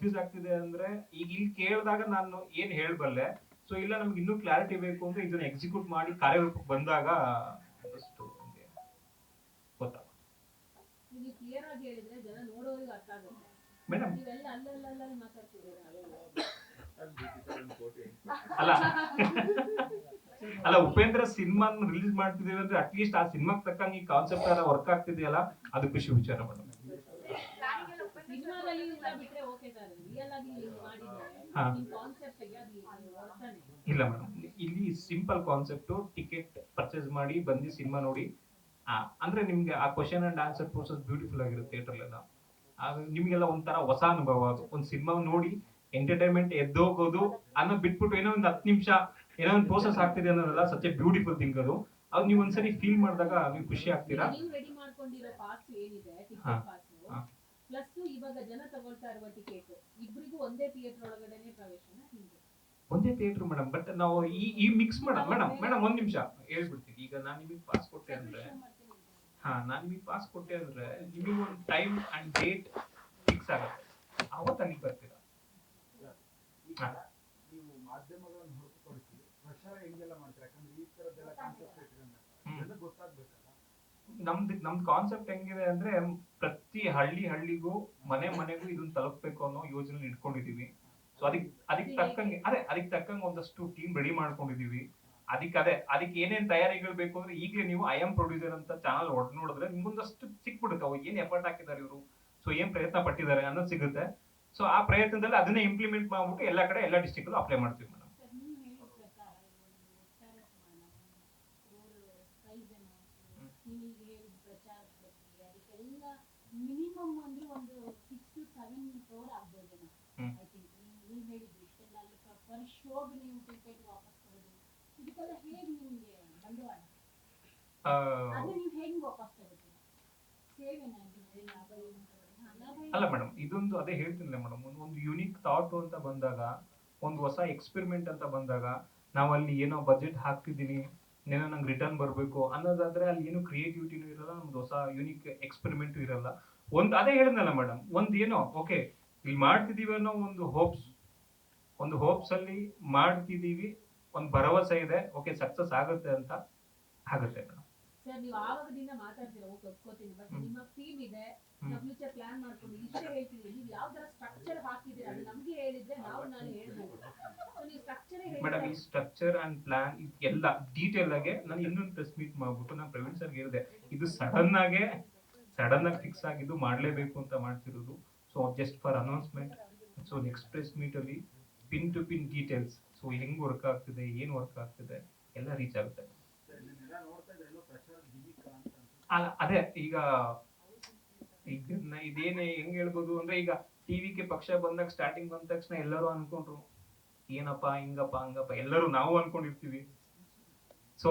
Confuse ಆಗ್ತಿದೆ ಅಂದ್ರೆ ಈಗ ಇಲ್ಲಿ ಕೇಳಿದಾಗ ನಾನು ಏನ್ ಹೇಳ್ಬಲ್ಲೆ. ಸೊ ಇಲ್ಲ ನಮ್ಗೆ ಇನ್ನೂ ಕ್ಲಾರಿಟಿ ಬೇಕು ಅಂದ್ರೆ ಇದನ್ನ ಎಕ್ಸಿಕ್ಯೂಟ್ ಮಾಡಿ ಕಾರ್ಯರೂಪಕ್ಕೆ ಬಂದಾಗ ಒಂದಷ್ಟು ನಮ್ಗೆ ಗೊತ್ತಾಗ. ನೀವು ಕ್ಲಿಯರ್ ಆಗಿ ಹೇಳಿದ್ರೆ ಜನ ನೋಡೋರಿಗೆ ಅರ್ಥ ಆಗುತ್ತೆ. ಮೇಡಮ್ ನೀವೆಲ್ಲ ಅಲ್ಲಲ್ಲ ಮಾತಾಡ್ತಿದ್ದೀರಾ. ಅಲ್ಲ ಅಲ್ಲ ಉಪೇಂದ್ರ ಸಿನಿಮಾ ರಿಲೀಸ್ ಮಾಡ್ತಿದೀವಿ ಅಂದ್ರೆ ಅಟ್ಲೀಸ್ಟ್ ಆ ಸಿನಿಮಾಗ್ ತಕ್ಕಂಗೆ ಈ ಕಾನ್ಸೆಪ್ಟ್ ಎಲ್ಲ ವರ್ಕ್ ಆಗ್ತಿದೆಯಲ್ಲ, ಅದು ಖುಷಿ ವಿಚಾರ ಮೇಡಮ್. ಸಿನಿಮಾದಲ್ಲಿ ಬಿಟ್ರೆ ಓಕೆ ಸರ್, ರಿಯಲ್ ಆಗಿ ಮಾಡಿದ್ರೆ ಕಾನ್ಸೆಪ್ಟ್ ಗೆ ಅದು ಅರ್ಥನೇ ಇಲ್ಲ ಮೇಡಮ್. ಇಲ್ಲಿ ಸಿಂಪಲ್ ಕಾನ್ಸೆಪ್ಟ್, ಟಿಕೆಟ್ ಪರ್ಚೇಸ್ ಮಾಡಿ ಬಂದು ಸಿನಿಮಾ ನೋಡಿ. ಅಂದ್ರೆ ನಿಮ್ಗೆ ಆ question and answer process beautiful ಆಗಿರುತ್ತೆ ಥಿಯೇಟರ್ ಎಲ್ಲ. ನಿಮ್ಗೆಲ್ಲ ಒಂಥರ ಹೊಸ ಅನುಭವ. ಅದು ಒಂದು ಸಿನಿಮಾ ನೋಡಿ ಎಂಟರ್ಟೈನ್ಮೆಂಟ್ ಎದ್ದೋಗೋದು ಅನ್ನೋದು ಬಿಟ್ಬಿಟ್ಟು ಏನೋ ಒಂದು 10 ನಿಮಿಷ ಏನೋ ಒಂದು ಪ್ರೋಸೆಸ್ ಆಗ್ತಿದೆ ಅನ್ನೋದಲ್ಲ ಸಚ್ ಎ ಬ್ಯೂಟಿಫುಲ್ ಥಿಂಗ್ ಅದು. ಅದು ನೀವು ಒಂದ್ಸರಿ ಫೀಲ್ ಮಾಡಿದಾಗ ನೀವು ಖುಷಿ ಆಗ್ತೀರಾ. ನೀವು ರೆಡಿ ಮಾಡ್ಕೊಂಡಿರೋ ಪಾಸ್ ಏನಿದೆ ಟಿಕೆಟ್ ಪಾಸ್ ಪ್ಲಸ್ ಇವಾಗ ಜನ ತಗೊಳ್ತಾ ಇರುವ ಟಿಕೆಟ್ ಇಬ್ಬರಿಗೂ ಒಂದೇ ಥಿಯೇಟರ್ ಒಳಗಡೆನೆ ಪ್ರವೇಶನ ಹಿಂಗೆ ಒಂದೇ ಥಿಯೇಟರ್ ಮೇಡಮ್. ಬಟ್ ನಾವು ಈ ಮಿಕ್ಸ್ ಮೇಡಮ್ ಒಂದ್ ನಿಮಿಷ ಹೇಳ್ಬಿಡ್ತೀನಿ. ಈಗ ನಾನು ನಿಮಗೆ ಪಾಸ್ ಕೊಟ್ಟೆ ಅಂದ್ರೆ ನಾನು ನಿಮಗೆ ಪಾಸ್ ಕೊಟ್ಟೆ ಅಂದ್ರೆ ನಿಮಗೆ ಒಂದು ಟೈಮ್ ಅಂಡ್ ಡೇಟ್ ಫಿಕ್ಸ್ ಆಗುತ್ತೆ, ಅವತ್ತು ಅಲ್ಲಿಗೆ ಬರ್ತೀರಾ. ನೀವು ಮಾಧ್ಯಮಗಳನ್ನು ಹೊರತುಪಡಿಸಿ ಪ್ರಚಾರ ಹೆಂಗೆಲ್ಲ ಮಾಡ್ತೀರಾ? ಯಾಕಂದ್ರೆ ಈ ತರದ್ದೆಲ್ಲ ಕಾನ್ಸೆಪ್ಟ್ ಇಟ್ಕೊಂಡ್ರೆ ಗೊತ್ತಾಗ್ಬೇಕಲ್ಲ. ನಮ್ದು ಕಾನ್ಸೆಪ್ಟ್ ಹೆಂಗಿದೆ ಅಂದ್ರೆ ಪ್ರತಿ ಹಳ್ಳಿಗೂ ಮನೆಗೂ ಇದನ್ನ ತಲುಪಬೇಕು ಅನ್ನೋ ಯೋಜನೆ ಇಟ್ಕೊಂಡಿದೀವಿ. ಸೊ ಅದಕ್ಕೆ ತಕ್ಕಂಗೆ ಒಂದಷ್ಟು ಟೀಮ್ ರೆಡಿ ಮಾಡ್ಕೊಂಡಿದೀವಿ. ಅದಕ್ಕೆ ಏನೇನ್ ತಯಾರಿಗಳು ಬೇಕು ಅಂದ್ರೆ ಈಗಲೇ ನೀವು ಐ ಎಂ ಪ್ರೊಡ್ಯೂಸರ್ ಅಂತ ಚಾನಲ್ ನೋಡಿದ್ರೆ ನಿಮ್ಗೊಂದಷ್ಟು ಸಿಕ್ಬಿಡುತ್ತೆ ಅವ್ರು ಏನ್ ಎಫರ್ಟ್ ಹಾಕಿದ್ದಾರೆ ಇವರು, ಸೊ ಏನ್ ಪ್ರಯತ್ನ ಪಟ್ಟಿದ್ದಾರೆ ಅನ್ನೋದು ಸಿಗುತ್ತೆ. ಸೊ ಆ ಪ್ರಯತ್ನದಲ್ಲಿ ಅದನ್ನೇ ಇಂಪ್ಲಿಮೆಂಟ್ ಮಾಡ್ಬಿಟ್ಟು ಎಲ್ಲಾ ಕಡೆ ಎಲ್ಲಾ ಡಿಸ್ಟ್ರಿಕ್ಟ್ ಅಪ್ಲೈ ಮಾಡ್ತೀವಿ ಮೇಡಮ್. ಮಿನಿಮಮ್ ಅಂದ್ರೆ ಒಂದು 6 to 7 crore ಆಗ್ಬೋದೇನೋ. ಐ ಥಿಂಕ್ ನೀವು ಹೇಳಿದ್ರು ಇಷ್ಟೆಲ್ಲ ಪರ್ ಶೋಗೆ ನೀವು ಟಿಕೆಟ್ ವಾಪಸ್ ತಗೊಳ್ಳೋದು ಇದಕ್ಕೆಲ್ಲ ಹೇಗೆ ನಿಮಗೆ ಬಂಡವಾಳ ಅದನ್ನ ನೀವು ಹೇಗೆ ವಾಪಸ್ ತಗೋತೀರಾ? ಸೇವೆನಾಗಿ ಲಾಭ ಅಲ್ಲ ಮೇಡಮ್, ಇದೊಂದು ಅದೇ ಹೇಳ್ತಿಲ್ಲ ಮೇಡಮ್, ಒಂದು ಯುನಿಕ್ ಥಾಟ್ ಅಂತ ಬಂದಾಗ, ಒಂದು ಹೊಸ ಎಕ್ಸ್ಪೆರಿಮೆಂಟ್ ಅಂತ ಬಂದಾಗ, ನಾವು ಅಲ್ಲಿ ಏನೋ ಬಜೆಟ್ ಹಾಕ್ತಿದ್ದೀನಿ ಏನೋ ನಂಗೆ ರಿಟರ್ನ್ ಬರಬೇಕು ಅನ್ನೋದಾದ್ರೆ ಅಲ್ಲಿ ಏನು ಕ್ರಿಯೇಟಿವಿಟಿನೂ ಇರಲ್ಲ, ನಮ್ದು ಹೊಸ ಯುನಿಕ್ ಎಕ್ಸ್ಪೆರಿಮೆಂಟ್ ಇರಲ್ಲ. ಅದೇ ಹೇಳಿದ್ನಲ್ಲ ಮೇಡಮ್, ಏನೋ ಓಕೆ ಇಲ್ಲಿ ಮಾಡ್ತಿದೀವಿ ಅನ್ನೋ ಒಂದು ಹೋಪ್ಸ್ ಅಲ್ಲಿ ಮಾಡ್ತಿದೀವಿ, ಒಂದು ಭರವಸೆ ಇದೆ, ಓಕೆ ಸಕ್ಸಸ್ ಆಗುತ್ತೆ ಅಂತ ಆಗುತ್ತೆ ಮೇಡಮ್. ಸರ್ ನೀವು ಆವಾಗದಿಂದ ಮಾತಾಡ್ತೀರಾ, ಓಕೆ ಒಪ್ಕೋತೀನಿ, ಬಟ್ ನಿಮ್ಮ ಟೀಮ್ ಇದೆ, ಫ್ಯೂಚರ್ ಪ್ಲಾನ್ ಮಾಡ್ಕೊಂಡು ಇಷ್ಟೇ ಹೇಳ್ತೀವಿ, ನೀವು ಯಾವ ತರ ಸ್ಟ್ರಕ್ಚರ್ ಹಾಕಿದ್ದೀರಾ ಅದು ನಮಗೆ ಹೇಳಿದ್ರೆ ನಾವು ಹೇಳ್ಬೋದು. ಸೊ ನೀವು ಸ್ಟ್ರಕ್ಚರ್ ಮೇಡಮ್, ಈ ಸ್ಟ್ರಕ್ಚರ್ ಅಂಡ್ ಪ್ಲಾನ್ ಎಲ್ಲ ಡೀಟೇಲ್ ಆಗಿ ನಾನು ಇನ್ನೊಂದು ಪ್ರೆಸ್ ಮೀಟ್ ಮಾಡ್ಬಿಟ್ಟು ನಾನು ಪ್ರವೀಣ್ ಸರ್ಗೆ ಹೇಳಿದೆ, ಇದು ಸಡನ್ ಆಗಿ ಫಿಕ್ಸ್ ಆಗಿದ್ದು ಮಾಡಲೇಬೇಕು ಅಂತ ಮಾಡ್ತಿರೋದು. So just for announcement. So next press meet ಅಲ್ಲಿ pin to pin details, so ಹೆಂಗ್ ವರ್ಕ್ ಆಗ್ತಿದೆ, ಏನ್ ವರ್ಕ್ ಆಗ್ತಿದೆ ಎಲ್ಲ ರೀಚ್ ಆಗುತ್ತೆ. ಅಲ್ಲ ಅದೇ ಈಗ ಇದೇನೇ ಹೆಂಗ್ ಹೇಳ್ಬೋದು ಅಂದ್ರೆ, ಈಗ ಟಿವಿಗೆ ಪಕ್ಷ ಬಂದಾಗ ಸ್ಟಾರ್ಟಿಂಗ್ ಬಂದ ತಕ್ಷಣ ಎಲ್ಲರೂ ಅನ್ಕೊಂಡ್ರು ಏನಪ್ಪಾ ಹಿಂಗಪ್ಪ ಹಂಗಪ್ಪ ಎಲ್ಲರೂ ನಾವು ಅನ್ಕೊಂಡಿರ್ತೀವಿ. ಸೊ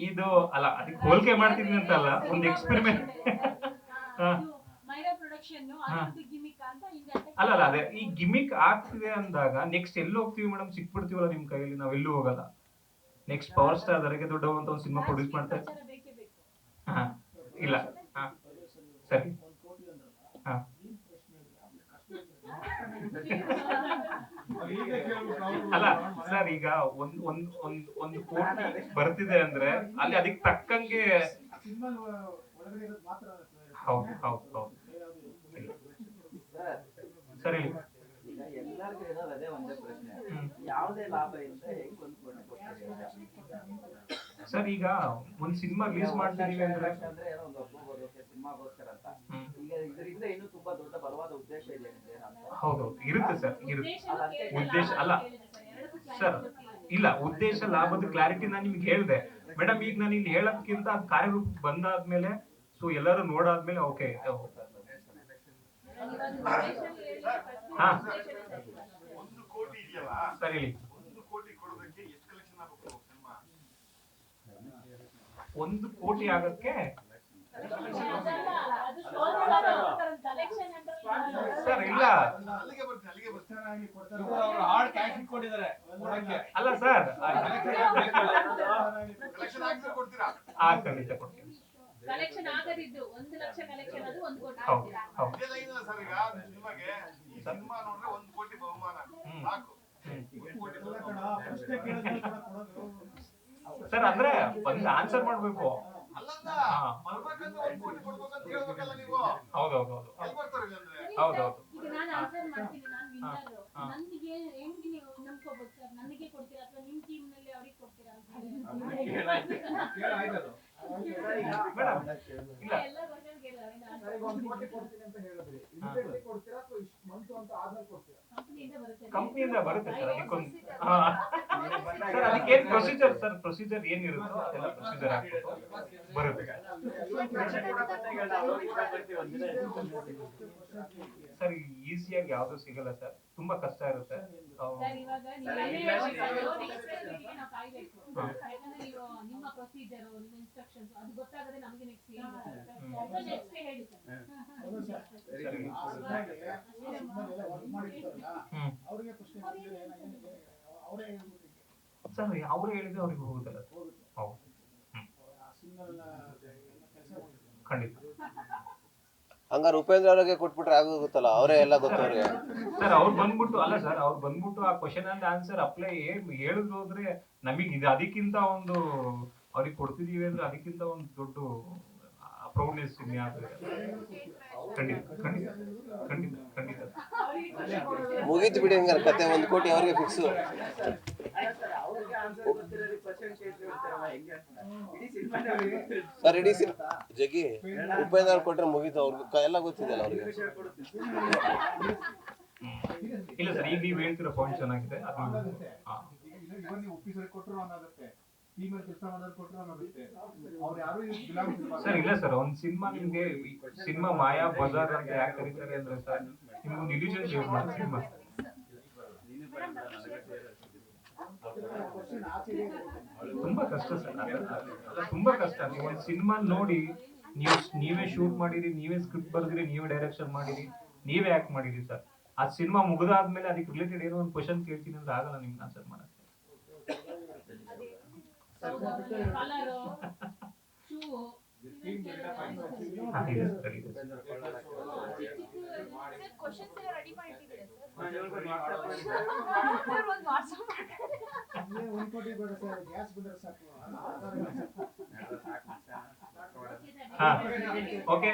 ಇದು ಅಲ್ಲ, ಅದಕ್ಕೆ ಹೋಲಿಕೆ ಮಾಡ್ತಿದ್ವಿ ಅಂತಲ್ಲ, ಒಂದು ಎಕ್ಸ್ಪೆರಿಮೆಂಟ್. ಅಲ್ಲ ಅದೇ ಈ ಗಿಮಿಕ್ ಆಗ್ತಿದೆ ಅಂದಾಗ ನೆಕ್ಸ್ಟ್ ಎಲ್ಲಿ ಹೋಗ್ತೀವಿ ಮೇಡಮ್? ಸಿಕ್ಬಿಡ್ತೀವಲ್ಲ ನಿಮ್ ಕೈಯಲ್ಲಿ, ನಾವ್ ಎಲ್ಲೂ ಹೋಗಲ್ಲ. ನೆಕ್ಸ್ಟ್ ಪವರ್ ಸ್ಟಾರ್ ದರಗೆ ದೊಡ್ಡ ಅಂತ ಒಂದು ಸಿನಿಮಾ ಪ್ರೊಡ್ಯೂಸ್ ಮಾಡ್ತಾರೆ. ಇಲ್ಲ ಸರಿ ಅಲ್ಲ ಸರ್, ಈಗ ಒಂದು ಕೋಟಿ ಬರ್ತಿದೆ ಅಂದ್ರೆ ಅಲ್ಲಿ ಅದಕ್ಕೆ ತಕ್ಕಂಗೆ ಹೌದು ಸರ್ ಹೇಳಿ. ಎಲ್ಲರಿಗೂ ಇರೋದು ಅದೇ ಒಂದೇ ಪ್ರಶ್ನೆ, ಯಾವುದೇ ಲಾಭ ಇಲ್ಲದೆ ಹೆಂಗ್ ಒಂದು ಕೋಟಿ ಸರ್, ಈಗ ಒಂದ್ ಸಿನಿಮಾ ರಿಲೀಸ್ ಮಾಡ್ತಿದೀವಿ ಅಂದ್ರೆ ಏನೋ ಒಂದು ಒಬ್ಬರಿಗೆ ಸಿನಿಮಾಗೋಸ್ಕರ ಅಂತ, ಈಗ ಇದರಿಂದ ಇನ್ನೂ ತುಂಬಾ ದೊಡ್ಡ ಬಲವಾದ ಉದ್ದೇಶ ಇದೆ. ಹೌದೌದು ಇರುತ್ತೆ ಸರ್, ಇರುತ್ತೆ. ಉದ್ದೇಶ ಅಲ್ಲ ಸರ್, ಇಲ್ಲ ಉದ್ದೇಶ ಲಾಭದ ಕ್ಲಾರಿಟಿ ನಾನು ನಿಮ್ಗೆ ಹೇಳ್ದೆ ಮೇಡಮ್. ಈಗ ನಾನು ಇಲ್ಲಿ ಹೇಳೋದಕ್ಕಿಂತ ಅದು ಕಾರ್ಯರೂಪ ಬಂದಾದ್ಮೇಲೆ, ಸೊ ಎಲ್ಲರೂ ನೋಡಾದ್ಮೇಲೆ ಓಕೆ ಹಾ ಸರ್ ಹೇಳಿ. 1 ಕೋಟಿ ಆಗಕ್ಕೆ ಸರ್ ಇಲ್ಲ ಅಲ್ಲ ಸರ್, ಖಂಡಿತ ಕೊಡ್ತೀನಿ. ಕಲೆಕ್ಷನ್ ಆಗದಿದ್ದು 1 ಲಕ್ಷ ಕಲೆಕ್ಷನ್ ಅದು 1 ಕೋಟಿ. ಹೌದು ಸರ್. ಸಿನಿಮಾ ನೋಡಿದ್ರೆ 1 ಕೋಟಿ ಬಹುಮಾನ ಹ್ಮ್. ಸಾಕು. ಹ್ಮ್. 1 ಕೋಟಿ ಅಲ್ಲ ಬಹುಮಾನ. ಕಣ, ಪ್ರಶ್ನೆ ಕೇಳಿದ್ರೆ ಕೂಡ ಕೊಡೋದು. ಸರ್ ಅಂದ್ರೆ ಒಂದು ಆನ್ಸರ್ ಮಾಡ್ಬೇಕು. ಅಲ್ಲಲ್ಲ ಹಾ. ಬರ್ಬೇಕಂದ್ರೆ 1 ಕೋಟಿ ಕೊಡ್ಬೇಕಂತ ಹೇಳ್ಬೇಕಲ್ಲ ನೀವು. ಹೌದೌದು ಎಲ್ಲಿ ಬರ್ತಾರೆ ಇಲ್ಲಾಂದ್ರೆ? ಹೌದೌದು. ಈಗ ನಾನು ಆನ್ಸರ್ ಮಾಡ್ತೀನಿ, ನಾನು ವಿನ್ನರ್. ಹಾ. ನನಗೆ ಹೆಂಗ್ ನೀವು ನಂಬ್ಕೋಬಹುದು ಸರ್? ನನಗೆ ಕೊಡ್ತೀರಾ ಅಥವಾ ನಿಮ್ ಟೀಮ್ ನಲ್ಲಿ ಅವ್ರಿಗೆ ಕೊಡ್ತೀರಾ ಅಂತ ಹೇಳಿ? ಕೇಳಾಯ್ತದು. ಮೇಡಮ್ ಇಲ್ಲ ಎಲ್ಲ ಕ್ವಶನ್ ಕೇಳಿದ್ರೆ ಸರ್, ಈಗ 1 ಕೋಟಿ ಕೊಡ್ತೀನಿ ಅಂತ ಹೇಳಿದ್ರಿ. ಇಮಿಡಿಯೇಟ್ಲಿ ಕೊಡ್ತೀರಾ ಅಥವಾ ಇಷ್ಟು ಮಂತು ಅಂತ ಆದ್ಮೇಲೆ ಕೊಡ್ತೀರಾ? ಕಂಪನಿಯಿಂದ ಬರುತ್ತೆ. ಕಂಪ್ನಿಯಿಂದ ಬರುತ್ತೆ ಸರ್. ಅದಕ್ಕೊಂದು ಸರ್ ಅದಕ್ಕೇನ್ ಪ್ರೊಸೀಜರ್ ಸರ್, ಪ್ರೊಸೀಜರ್ ಏನಿರುತ್ತೋ ಅದೆಲ್ಲ ಪ್ರೊಸೀಜರ್ ಹಾಕ್ಬಿಟ್ಟು ಬರುತ್ತೆ ಸರ್. ಈಸಿಯಾಗಿ ಯಾವ್ದು ಸಿಗಲ್ಲ ಸರ್, ತುಂಬಾ ಕಷ್ಟ ಇರುತ್ತೆ. ಸರ್ ಇವಾಗ ನೀವು ಏನೇ ಹೇಳ್ಬೇಕಾದ್ರೂ next meeting ನಾವು ಕಾಯ್ಬೇಕು. ಯಾಕಂದ್ರೆ ನೀವು ನಿಮ್ಮ ಪ್ರೊಸೀಜರ್, ನಿಮ್ಮ ಇನ್ಸ್ಟ್ರಕ್ಷನ್ಸ್ ಅದು ಗೊತ್ತಾಗದೆ ನಮಗೆ ನೆಕ್ಸ್ಟ್ ಏನು ಗೊತ್ತಾಗುತ್ತೆ. ನೆಕ್ಸ್ಟ್ ಹೇಳಿ ಸರ್. ಹೌದು ಸರ್. ಸರಿ. ಆ ಸಿನಿಮಾಗೆ ವರ್ಕ್ ಮಾಡಿರ್ತಾರಲ್ಲ, ಹ್ಮ್. ಅವ್ರಿಗೆ ಪ್ರಶ್ನೆ ಕೇಳಿದ್ರೆ ಅವರೇ ಹೇಳ್ಬಿಟ್ಟು ಸರ್ ಅವ್ರು ಹೇಳಿದ್ರೆ ಅವ್ರಿಗೆ ಹೋಗುದಲ್ಲ ಸರ್. ಹೋಗುತ್ತೆ. ಹೌದು. ಆ ಸಿನಿಮಾನ ಕೆಲಸ ಮಾಡ್ತಾರೆ. ಖಂಡಿತ ಹಂಗಾರೆ ಉಪೇಂದ್ರ ಅವ್ರಿಗೆ ಕೊಟ್ಬಿಟ್ರೆ ಆಗೋಗುತ್ತಲ್ಲ, ಅವರೇ ಎಲ್ಲ ಗೊತ್ತು ಅವ್ರಿಗೆ. ಸರ್ ಅವ್ರು ಬಂದ್ಬಿಟ್ಟು ಅಲ್ಲ ಸರ್, ಅವ್ರು ಬಂದ್ಬಿಟ್ಟು ಆ ಕ್ವಶನ್ ಅಂಡ್ ಆನ್ಸರ್ ಅಪ್ಲೈ ಹೇಳಿದ್ರು ಹೋದ್ರೆ ನಮಗೆ ಇದು ಅದಕ್ಕಿಂತ ಒಂದು ಅವ್ರಿಗೆ ಕೊಡ್ತಿದೀವಿ ಅಂದ್ರೆ ಅದಕ್ಕಿಂತ ಒಂದು ದೊಡ್ಡ ಪ್ರೌಡ್ನೆಸ್ ಇನ್ಯಾವುದು ಇಲ್ಲ. ಖಂಡಿತ ಖಂಡಿತ ಖಂಡಿತ ಖಂಡಿತ ಮುಗೀತು ಬಿಡಿ, ಹಂಗಾರೆ ಕತೆ 1 ಕೋಟಿ ಅವ್ರಿಗೆ ಫಿಕ್ಸು. ಅವ್ರಿಗೆ ಆನ್ಸರ್ ಗೊತ್ತಿರೋದು ಕ್ವಶನ್ ಕೇಳ್ತೀವಿ ಅಂತಾರಲ್ಲ, ಹೆಂಗೆ ಇಡೀ ಸಿನಿಮಾನೇ ಅವ್ರಿಗೆ ಗೊತ್ತಿರುತ್ತೆ. ಸರ್ ಇಡೀ ಜಗ್ಗಿ ಉಪೇಂದ್ರ ಅವ್ರು ಕೊಟ್ರೆ ಮುಗೀತು, ಅವ್ರಿಗೆ ಎಲ್ಲ ಗೊತ್ತಿದೆಯಲ್ಲ ಅವ್ರಿಗೆ. ವಿಷಯ ಕೊಡುತ್ತೆ. ಇಲ್ಲ ಸರ್, ಈಗ ನೀವು ಹೇಳ್ತಿರೋ ಪಾಯಿಂಟ್ ಚೆನ್ನಾಗಿದೆ. ಅದು ಹಂಗಾಗುತ್ತೆ. ಹಾ. ಇವಾಗ ನೀವು ಆಫೀಸರ್ ಕೊಟ್ಟರು ಅನ್ನೋಗುತ್ತೆ, ಟೀಮಲ್ಲಿ ಕೆಲಸ ಮಾಡೋರು ಕೊಟ್ಟರು ಅನ್ನೋಗುತ್ತೆ. ಅವ್ರು ಯಾರು ಬಿಲಾಂಗ್ ಸರ್ ಇಲ್ಲ ಸರ್, ಒಂದ್ ಸಿನಿಮಾ ನಿಮ್ಗೆ ಸಿನಿಮಾ ಮಾಯಾ ಬಜಾರ್ ಅಂತ ಯಾಕೆ ಕರೀತಾರೆ ಅಂದ್ರೆ ಸರ್, ನಿಮ್ಗೊಂದು ಇಲ್ಯೂಷನ್ ಯೂಸ್ ಮಾಡಿ ಸಿನಿಮಾ. ಕ್ವಶನ್ ಆಚೆ ತುಂಬಾ ಕಷ್ಟ ಸರ್, ಅಲ್ಲ ತುಂಬಾ ಕಷ್ಟ. ನೀವು ಒಂದು ಸಿನಿಮಾ ನೋಡಿ, ನೀವೇ ಶೂಟ್ ಮಾಡಿರಿ, ನೀವೇ ಸ್ಕ್ರಿಪ್ಟ್ ಬರ್ದಿರಿ, ನೀವೇ ಡೈರೆಕ್ಷನ್ ಮಾಡಿರಿ, ನೀವೇ ಆಕ್ಟ್ ಮಾಡಿರಿ ಸರ್. ಆ ಸಿನಿಮಾ ಮುಗಿದಾದ್ಮೇಲೆ ಅದಕ್ಕೆ ರಿಲೇಟೆಡ್ ಏನೋ ಒಂದು ಕ್ವಶನ್ ಕೇಳ್ತೀನಿ ಅಂದ್ರೆ ಆಗಲ್ಲ ನಿಮ್ಗೆ ಆನ್ಸರ್ ಮಾಡಕ್ಕೆ. ಕಲರ್ ಶೂ ಇದೆ ಸರ್, ಇದೆ ಸರ್. ಕ್ವಶನ್ಸ್ ಎಲ್ಲ ರೆಡಿ ಮಾಡಿಟ್ಟಿದ್ದೀರಾ ಸರ್? ನಾನು ಹೇಳ್ಕೊಂಡು WhatsApp ಮಾಡಿ. ಸರ್ ಒಂದು ವಾಟ್ಸ್ಆಪ್ ಮಾಡಿ. 1 ಕೋಟಿ ಬೇಡ ಸರ್, ಗ್ಯಾಸ್ ಬಂದ್ರೆ ಸಾಕು. ಹಾ ಓಕೆ.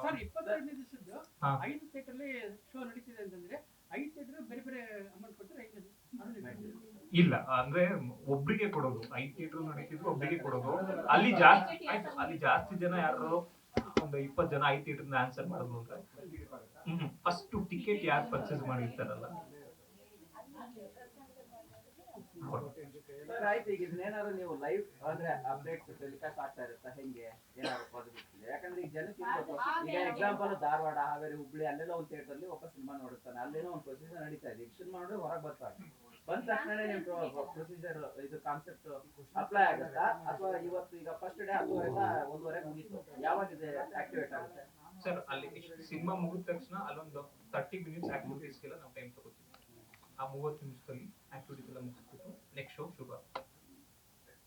ಸರ್ 25ನೇ ದಿವಸದ್ದು ಹಾ. 5 ಥಿಯೇಟರ್ಲಿ ಶೋ ನಡೀತಿದೆ ಅಂತಂದ್ರೆ 5 ಥಿಯೇಟರ್ ಬೇರೆ ಬೇರೆ ಅಮೌಂಟ್ ಕೊಟ್ಟರೆ ಹೆಂಗದು? ಇಲ್ಲ ಅಂದ್ರೆ ಒಬ್ರಿಗೆ ಕೊಡೋದು. 5 ಥಿಯೇಟರ್ ನಡೀತಿದ್ರು ಒಬ್ರಿಗೆ ಕೊಡೋದು. ಅಲ್ಲಿ ಜಾಸ್ತಿ ಆಯ್ತು, ಅಲ್ಲಿ ಜಾಸ್ತಿ ಜನ ಯಾರು ಒಂದು 20 ಜನ 5 ಥಿಯೇಟರ್ ಆನ್ಸರ್ ಮಾಡಿದ್ರು ಅಂದ್ರೆ ಫಸ್ಟ್ ಟಿಕೆಟ್ ಯಾರು ಪರ್ಚೇಸ್ ಮಾಡಿರ್ತಾರಲ್ಲ ಸರ್ ಆಯ್ತು, ಈಗ ಇದನ್ನೇನಾದ್ರು ನೀವು ಲೈವ್ ಅಂದ್ರೆ ಅಪ್ಡೇಟ್ ಟೆಲಿಕಾಸ್ಟ್ ಆಗ್ತಾ ಇರುತ್ತಾ, ಹೆಂಗೆ ಏನಾದ್ರು ಪಾಸಿಬಿಲಿಟಿ? ಯಾಕಂದ್ರೆ ಈಗ ಜನಕ್ಕೆ ಇರ್ಬೇಕು. ಈಗ ಎಕ್ಸಾಂಪಲ್ ಧಾರವಾಡ, ಹಾವೇರಿ, ಹುಬ್ಳಿ ಅಲ್ಲೆಲ್ಲ ಒಂದು ಥಿಯೇಟರ್ ಅಲ್ಲಿ ಒಬ್ಬ ಸಿನಿಮಾ ನೋಡುತ್ತಾನೆ, ಅಲ್ಲೇನೋ ಒಂದು ಪ್ರೊಸೀಜರ್ ನಡೀತಾ ಇದೆ. ಈಗ ಸಿನಿಮಾ ನೋಡಿದ್ರೆ ಹೊರಗೆ ಬರ್ತಾರೆ, ಬಂದ ತಕ್ಷಣ ನಿಮ್ ಪ್ರೊಸೀಜರ್ ಇದು ಕಾನ್ಸೆಪ್ಟ್ ಅಪ್ಲೈ ಆಗುತ್ತಾ ಅಥವಾ ಇವತ್ತು ಈಗ ಫಸ್ಟ್ ಡೇ 1:30 ಮುಗೀತು, ಯಾವಾಗಿದೆ ಆಕ್ಟಿವೇಟ್ ಆಗುತ್ತೆ? ಸರ್ ಅಲ್ಲಿ ಸಿನಿಮಾ ಮುಗಿದ ತಕ್ಷಣ ಅಲ್ಲೊಂದು 30 ಮಿನಿಟ್ಸ್ ಆಕ್ಟಿವಿಟೀಸ್ಗೆಲ್ಲ ನಾವು ಟೈಮ್ ತಗೋತೀವಿ. ಆ 30 ನಿಮಿಷದಲ್ಲಿ ಆಕ್ಟಿವಿಟೀಸ್ ಎಲ್ಲ ಮುಗಿಸ್ಬಿಟ್ಟು ನೆಕ್ಸ್ಟ್ ಶೋ ಶುರು ಆಗುತ್ತೆ.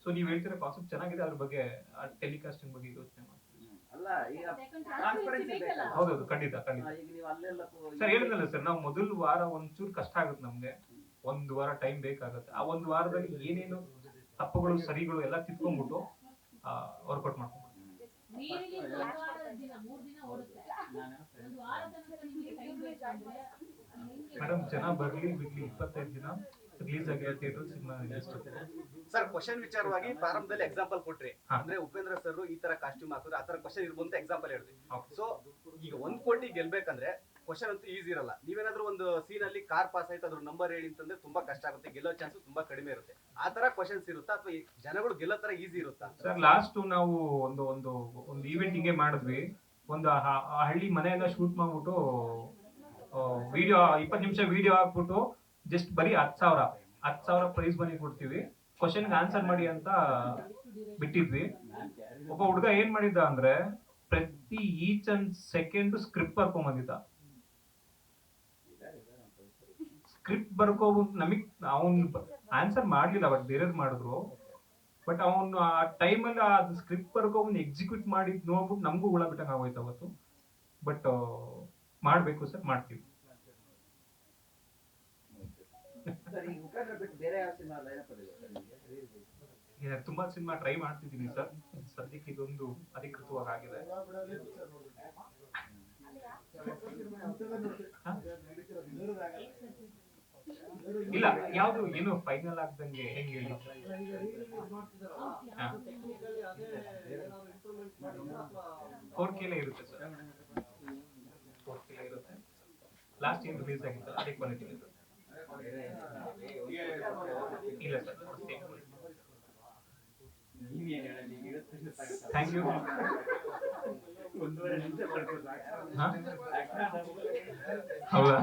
ಸೊ ನೀವು ಹೇಳ್ತಿರೋ ಕಾನ್ಸೆಪ್ಟ್ ಚೆನ್ನಾಗಿದೆ, ಅದ್ರ ಬಗ್ಗೆ ಟೆಲಿಕಾಸ್ಟಿಂಗ್ ಬಗ್ಗೆ ಯೋಚನೆ ಮಾಡ್ತೀವಿ. ಅಲ್ಲ ಈಗ ಟ್ರಾನ್ಸ್ಪರೆನ್ಸಿ ಬೇಕಲ್ಲ. ಹೌದೌದು, ಖಂಡಿತ ಖಂಡಿತ. ಈಗ ನೀವು ಅಲ್ಲೆಲ್ಲ ಸರ್ ಹೇಳಿದ್ನಲ್ಲ ಸರ್, ನಾವು ಮೊದಲ ವಾರ ಒಂಚೂರು ಕಷ್ಟ ಆಗುತ್ತೆ ನಮ್ಗೆ, 1 ವಾರ ಟೈಮ್ ಬೇಕಾಗುತ್ತೆ. ಆ 1 ವಾರದಲ್ಲಿ ಏನೇನು ತಪ್ಪುಗಳು ಸರಿಗಳು ಎಲ್ಲ ತಿದ್ಕೊಂಡ್ಬಿಟ್ಟು ವರ್ಕೌಟ್ ಮಾಡ್ಕೊಂಡು ನೀರಿಗೆ 1 ವಾರದ ದಿನ 3 ದಿನ ಓಡುತ್ತೆ. 1 ವಾರ ತನಕ ನಿಮಗೆ ಟೈಮ್ ಬೇಕಾದ್ರೆ ಮೇಡಮ್ ಜನ ಬರ್ಲಿ ಬಿಡ್ಲಿ 25 ದಿನ ರಿಲೀಸ್ ಆಗಿರೋ ಥಿಯೇಟರ್ ಸಿನಿಮಾ ಸರ್ ಕ್ವಶನ್ ವಿಚಾರವಾಗಿ ಪ್ರಾರಂಭದಲ್ಲಿ ಎಕ್ಸಾಂಪಲ್ ಕೊಟ್ರಿ, ಹಾ. ಅಂದ್ರೆ ಉಪೇಂದ್ರ ಸರ್ ಈ ತರ ಕಾಸ್ಟ್ಯೂಮ್ ಹಾಕಿದ್ರೆ ಆ ತರ ಕ್ವಶನ್ ಇರ್ಬೋದು ಅಂತ ಎಕ್ಸಾಂಪಲ್ ಹೇಳಿದ್ವಿ. ಹೌದು. ಸೊ ಈಗ 1 ಕೋಟಿ ಗೆಲ್ಬೇಕಂದ್ರೆ ಕ್ವಶನ್ ಅಂತೂ ಈಸಿ ಇರಲ್ಲ. ನೀವೇನಾದ್ರೂ ಒಂದು ಸೀನ್ ಅಲ್ಲಿ ಕಾರ್ ಪಾಸ್ ಆಯ್ತು, ಅದ್ರ ನಂಬರ್ ಹೇಳಿ ಅಂತಂದ್ರೆ ತುಂಬಾ ಕಷ್ಟ ಆಗುತ್ತೆ, ಗೆಲ್ಲೋ ಚಾನ್ಸ್ ತುಂಬಾ ಕಡಿಮೆ ಇರುತ್ತೆ. ಆ ತರ ಕ್ವಶನ್ಸ್ ಇರುತ್ತಾ ಅಥವಾ ಜನಗಳು ಗೆಲ್ಲೋ ತರ ಈಸಿ ಇರುತ್ತಾ? ಸರ್ ಲಾಸ್ಟ್ ನಾವು ಒಂದು ಈವೆಂಟ್ ಹಿಂಗೆ ಮಾಡಿದ್ವಿ. ಒಂದು ಹಳ್ಳಿ ಮನೆಯೆಲ್ಲ ಶೂಟ್ ಮಾಡ್ಬಿಟ್ಟು ವಿಡಿಯೋ 20 ನಿಮಿಷ ವಿಡಿಯೋ ಹಾಕ್ಬಿಟ್ಟು ಜಸ್ಟ್ ಬರೀ 10,000 ಪ್ರೈಸ್ ಮನಿ ಕೊಡ್ತೀವಿ, ಕ್ವಶನ್ಗೆ ಆನ್ಸರ್ ಮಾಡಿ ಅಂತ ಬಿಟ್ಟಿದ್ವಿ. ಒಬ್ಬ ಹುಡುಗ ಏನ್ ಮಾಡಿದ್ದ ಅಂದ್ರೆ ಪ್ರತಿ ಈಚ್ ಅಂಡ್ ಸೆಕೆಂಡ್ ಸ್ಕ್ರಿಪ್ಟ್ ಬರ್ಕೊಂಡ್ ಬಂದಿದ್ದ. ಸ್ಕ್ರಿಪ್ಟ್ ಬರ್ಕೋಬಿಟ್ಟು ನಮಗ್ ಅವನ್ ಆನ್ಸರ್ ಮಾಡ್ಲಿಲ್ಲ, ಬಟ್ ಬೇರೆಯವ್ರು ಮಾಡಿದ್ರು. ಬಟ್ ಅವನು ಆ ಟೈಮಲ್ಲಿ ಆ ಸ್ಕ್ರಿಪ್ಟ್ ಬರ್ಕೊಂಡ್ ಎಕ್ಸಿಕ್ಯೂಟ್ ಮಾಡಿದ್ ನೋಡ್ಬಿಟ್ಟು ನಮಗೂ ಹುಳ ಬಿಟ್ಟಂಗೆ ಆಗೋಯ್ತು ಅವತ್ತು. ಬಟ್ ಮಾಡ್ಬೇಕು ಸರ್, ಮಾಡ್ತೀವಿ. ಈಗ ಉಪೇಂದ್ರ ಬಿಟ್ಟು ಬೇರೆ ಯಾವ ಸಿನಿಮಾ ಲೈನಪ್ ಅಲ್ಲಿ ಇದೆ ಸರ್ ನಿಮಗೆ ತುಂಬಾ ಸಿನಿಮಾ ಟ್ರೈ ಮಾಡ್ತಿದ್ದೀನಿ ಸರ್. ಸದ್ಯಕ್ಕೆ ಇದೊಂದು ಅಧಿಕೃತವಾಗಿ ಆಗಿದೆ. ಇಲ್ಲ ಯಾವ್ದು ಏನು ಫೈನಲ್ ಆಗ್ದಂಗೆ ಹೆಂಗ್ ಹೇಳಿ. 4K ಇರುತ್ತೆ ಸರ್. 4K ಇರುತ್ತೆ. ಲಾಸ್ಟ್ ಏನ್ ರಿಲೀಸ್ ಆಗಿತ್ತು ಅದೇ ಕ್ವಾಲಿಟಿ ಇರುತ್ತೆ. ಇಲ್ಲ ಸರ್. Thank you. ಹೌದಾ?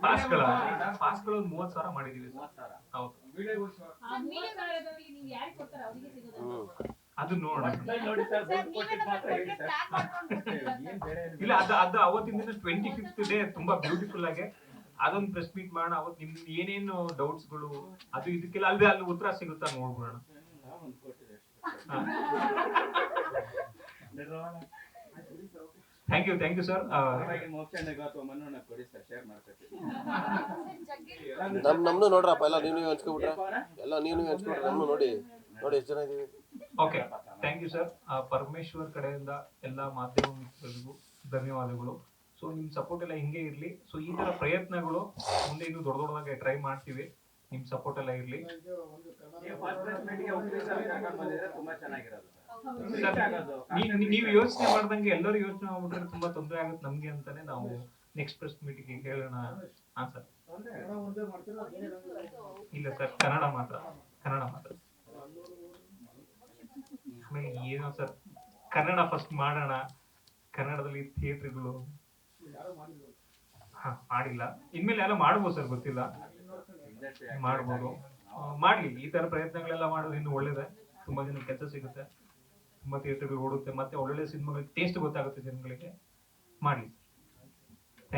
ಪಾಸ್ಗಳ 30,000 ಮಾಡಿದೀವಿ ಸರ್. ಹೌದು. ನೀವು ಯಾರಿಗೆ ಕೊಡ್ತಾರೆ ಅವರಿಗೆ ಸಿಗೋದು. ಅದು ನೋಡೋಣ. ನೋಡಿ ಸರ್ ಇಲ್ಲ ಅದು ಅವತ್ತಿನ ದಿನ 25th ಡೇ ತುಂಬಾ ಬ್ಯೂಟಿಫುಲ್ ಆಗಿ ಅದೊಂದು ಪ್ರೆಸ್ ಮೀಟ್ ಮಾಡೋಣ. ಅವತ್ತು ನಿಮ್ದು ಏನೇನು ಡೌಟ್ಸ್ ಗಳು ಅದು ಇದಕ್ಕೆಲ್ಲ ಅಲ್ಲಿ ಉತ್ತರ ಸಿಗುತ್ತಾ ನೋಡ್ಬಿಡೋಣ. Thank you sir. ಕೊಡಿ ಸರ್ ಶೇರ್ ಮಾಡ್ಕೊತೀವಿ. ನಮ್ನು ನೋಡ್ರಪ್ಪ ಎಲ್ಲ ನೀವು ಹಂಚ್ಕೊಬಿಟ್ರೆ ಎಲ್ಲ ನೀವು ಹಂಚ್ಕೊಬಿಟ್ರೆ ನಮ್ನು ನೋಡಿ ಎಷ್ಟು ಜನ ಇದೀವಿ. Okay thank you sir. Parameshwar ಕಡೆಯಿಂದ ಎಲ್ಲ ಮಾಧ್ಯಮ ಮಿತ್ರರಿಗೂ ಧನ್ಯವಾದಗಳು. ಸೊ ನಿಮ್ ಸಪೋರ್ಟ್ ಎಲ್ಲ ಹಿಂಗೆ ಇರ್ಲಿ. ಸೊ ಈ ತರ ಪ್ರಯತ್ನಗಳು ಮುಂದೆ ಇನ್ನೂ ದೊಡ್ಡದಾಗಿ ಟ್ರೈ ಮಾಡ್ತೀವಿ. ನಿಮ್ ಸಪೋರ್ಟ್ ಎಲ್ಲ ಇರ್ಲಿ. ನೀವು ಯೋಚನೆ ಮಾಡ್ದಂಗೆ ಎಲ್ಲರೂ ಯೋಚನೆ ಮಾಡ್ಬಿಟ್ರೆ ತುಂಬಾ ತೊಂದರೆ ಆಗುತ್ತೆ ನಮ್ಗೆ ಅಂತಾನೆ ನಾವು ನೆಕ್ಸ್ಟ್ ಪ್ರೆಸ್ ಮೀಟಿಗೆ ಹೇಳೋಣ. ಹಾ ಸರ್. ಇಲ್ಲ ಸರ್, ಕನ್ನಡ ಮಾತ್ರ. ಆಮೇಲೆ ಏನೋ ಸರ್ ಕನ್ನಡ ಫಸ್ಟ್ ಮಾಡೋಣ. ಕನ್ನಡದಲ್ಲಿ ಥಿಯೇಟರ್ಗಳು ಮಾಡಿಲ್ಲ. ಇನ್ಮೇಲೆ ಎಲ್ಲ ಮಾಡ್ಬೋದು ಸರ್, ಗೊತ್ತಿಲ್ಲ. ಮಾಡ್ಬೋದು, ಮಾಡ್ಲಿ. ಈ ತರ ಪ್ರಯತ್ನಗಳೆಲ್ಲ ಮಾಡೋದು ಇನ್ನು ಒಳ್ಳೇದೇ. ತುಂಬಾ ಜನ ಕೆಲಸ ಸಿಗುತ್ತೆ, ತುಂಬಾ ಥಿಯೇಟರ್ಗಳು ಓಡುತ್ತೆ, ಮತ್ತೆ ಒಳ್ಳೊಳ್ಳೆ ಸಿನಿಮಾಗಳ ಟೇಸ್ಟ್ ಗೊತ್ತಾಗುತ್ತೆ ಜನಗಳಿಗೆ. ಮಾಡ್ಲಿ.